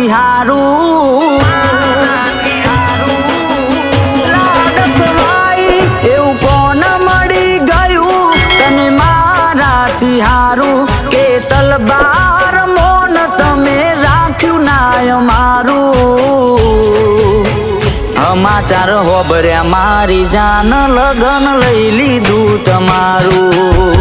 હારું લાડકવાઈ એવું કોણ મળી ગયું તને મારાથી હારું કે તલવાર મોન તમે રાખ્યું નાય મારું સમાચાર હોબર્યા મારી જાન લગન લઈ લીધું તમારું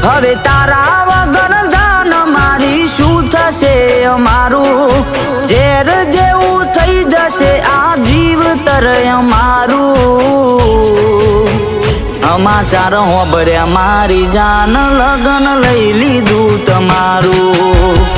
હવે તારા વગર જાન મારી શું થશે અમારું ઝેર જેવું થઈ જશે આ જીવતર અમારું સમાચાર હોબર્યા મારી જાન લગન લઈ લીધું તમારું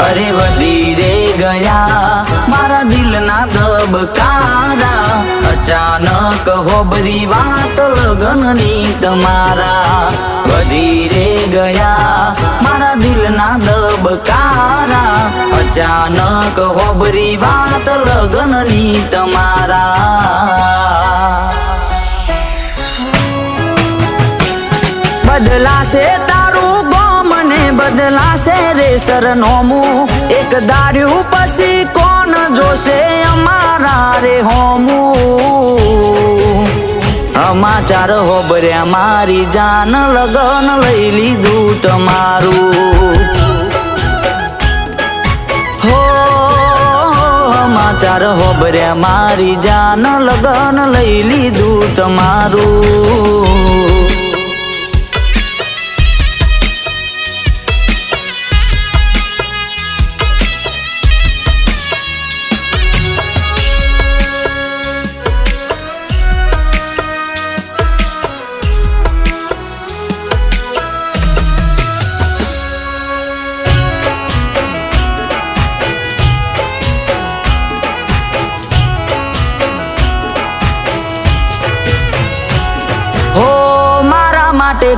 અરે વધી રે ગયા મારા દિલના દબકારા અચાનક હોબરી વાત લગનની તમારા વધી રે ગયા મારા દિલના દબકારા અચાનક હોબરી વાત લગનની તમારા બદલાશે તારું મને બદલાશે રે સરનોમું એક દાડ્યું પછી કોણ જોશે અમારા રે હોમું સમાચાર હોબર્યા મારી જાન લગન લઈ લીધું તમારું હો સમાચાર હોબર્યા મારી જાન લગન લઈ લીધું તમારું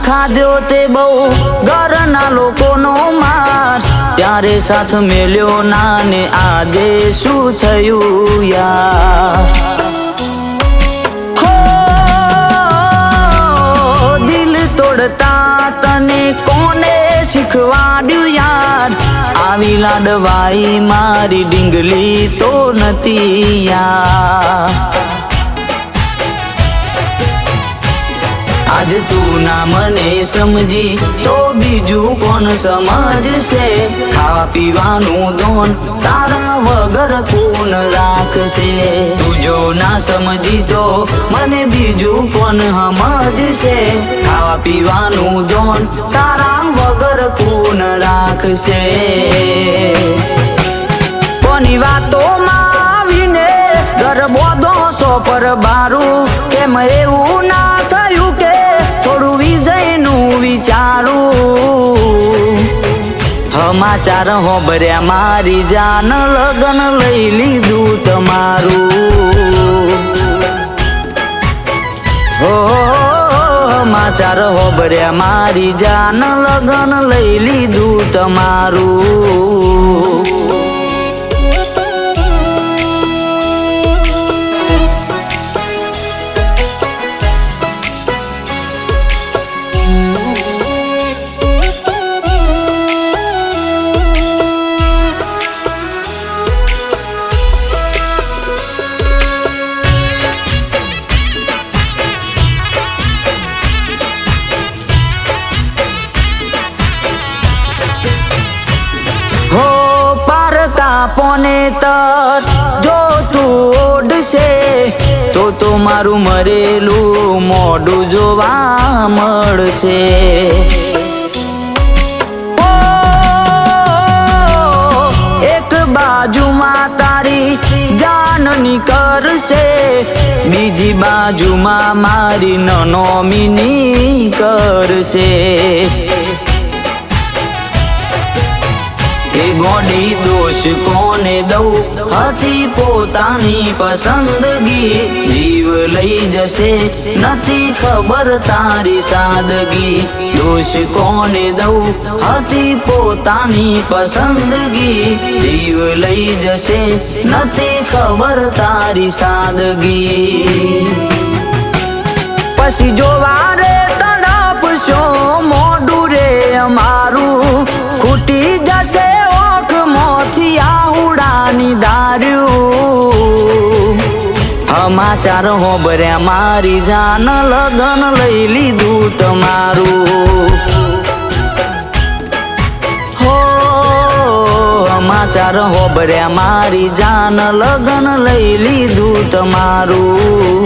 ખાધ્યો તે બહુ ઘરના લોકોનો માર ત્યારે સાથ મેલ્યો નાને આજે શું થયું યાર હો દિલ તોડતા તને કોને શીખવાડ્યું યાર આવી લાડવાઈ મારી ડીંગલી તો નથી યાર આજ તું ના મને સમજી તો બીજું કોણ સમજશે ખાવા પીવાનું ધોન તારા વગર કોણ રાખશે તું જો ના સમજી તો મને બીજું કોણ સમજશે ખાવા પીવાનું ધોન તારા વગર કોણ રાખશે કોની વાતોમાં આવીને ઘર બોધો સો પર બારું કેમ એવું ના થયું કે થોડું વિજયનું વિચારું સમાચાર હોબર્યા મારી જાન લગન લઈ લીધું તમારું હો સમાચાર હોબર્યા મારી જાન લગન લઈ લીધું તમારું પોને તર જો તું ઓડશે તો મારું મરેલું મોઢું જોવા મળશે એક બાજુમાં તારી જાન નીકળશે બીજી બાજુમાં મારી નનોમીની કરશે એ ગોડી દોષ કોને દઉં હતી પોતાની પસંદગી જીવ લઈ જશે નથી ખબર તારી સાદગી દોષ કોને દઉં હતી પોતાની પસંદગી જીવ લઈ જશે નથી ખબર તારી સાદગી પછી જોવા રે તડપશો મોઢું રે અમારું ખૂટી જશે ઓખમાંથી આહુડાની દાર્યું સમાચાર હોબર્યા મારી જાન લગન લઈ લીધું તમારું સમાચાર હોબર્યા મારી જાન લગન લઈ લીધું તમારું